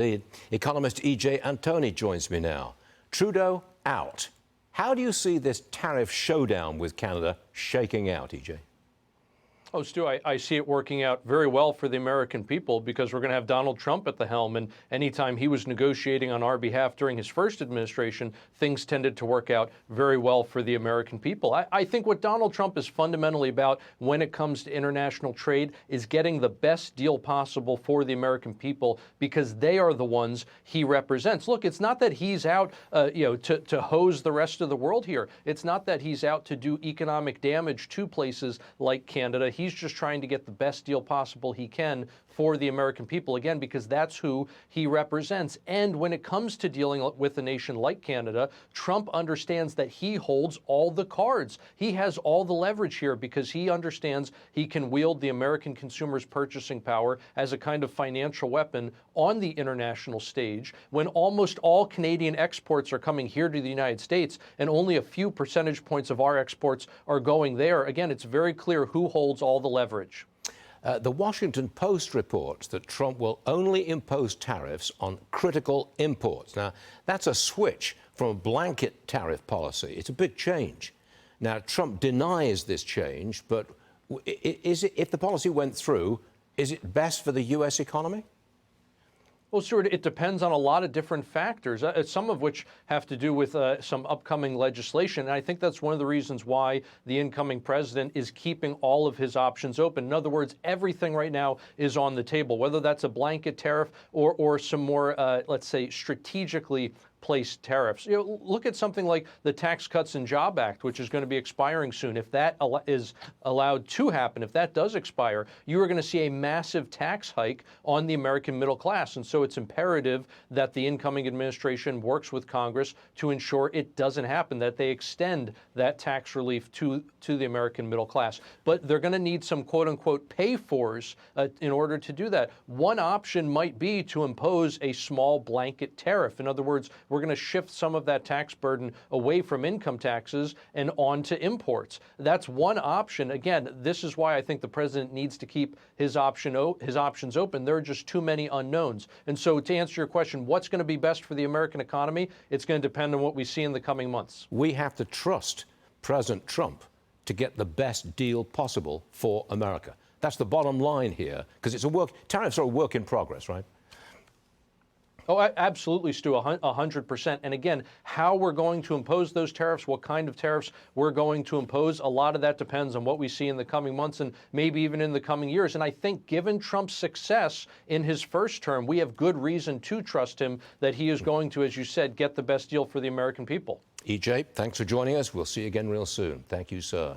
The economist EJ Antoni joins me now. Trudeau out. How do you see this tariff showdown with Canada shaking out, EJ? Oh, Stu, I see it working out very well for the American people because we're going to have Donald Trump at the helm. And anytime he was negotiating on our behalf during his first administration, things tended to work out very well for the American people. I think what Donald Trump is fundamentally about when it comes to international trade is getting the best deal possible for the American people because they are the ones he represents. Look, it's not that he's out to hose the rest of the world here. It's not that he's out to do economic damage to places like Canada. He's just trying to get the best deal possible he can for the American people, again, because that's who he represents. And when it comes to dealing with a nation like Canada, Trump understands that he holds all the cards. He has all the leverage here because he understands he can wield the American consumer's purchasing power as a kind of financial weapon on the international stage when almost all Canadian exports are coming here to the United States and only a few percentage points of our exports are going there. Again, it's very clear who holds all the leverage. The Washington Post reports that Trump will only impose tariffs on critical imports. Now, that's a switch from a blanket tariff policy. It's a big change. Now, Trump denies this change, but if the policy went through, is it best for the U.S. economy? Well, Stuart, it depends on a lot of different factors, some of which have to do with some upcoming legislation. And I think that's one of the reasons why the incoming president is keeping all of his options open. In other words, everything right now is on the table, whether that's a blanket tariff or some more, let's say, strategically placed tariffs. Look at something like the Tax Cuts and Jobs Act, which is going to be expiring soon. If that is allowed to happen, if that does expire, you are going to see a massive tax hike on the American middle class. And so it's imperative that the incoming administration works with Congress to ensure it doesn't happen, that they extend that tax relief to the American middle class. But they're going to need some quote-unquote pay-fors in order to do that. One option might be to impose a small blanket tariff. In other words, we're going to shift some of that tax burden away from income taxes and onto imports. That's one option. Again, this is why I think the president needs to keep his options open. There are just too many unknowns. And so to answer your question, what's going to be best for the American economy? It's going to depend on what we see in the coming months. We have to trust President Trump to get the best deal possible for America. That's the bottom line here, because tariffs are a work in progress, right? Oh, absolutely, Stu, 100%. And again, how we're going to impose those tariffs, what kind of tariffs we're going to impose, a lot of that depends on what we see in the coming months and maybe even in the coming years. And I think given Trump's success in his first term, we have good reason to trust him that he is going to, as you said, get the best deal for the American people. EJ, thanks for joining us. We'll see you again real soon. Thank you, sir.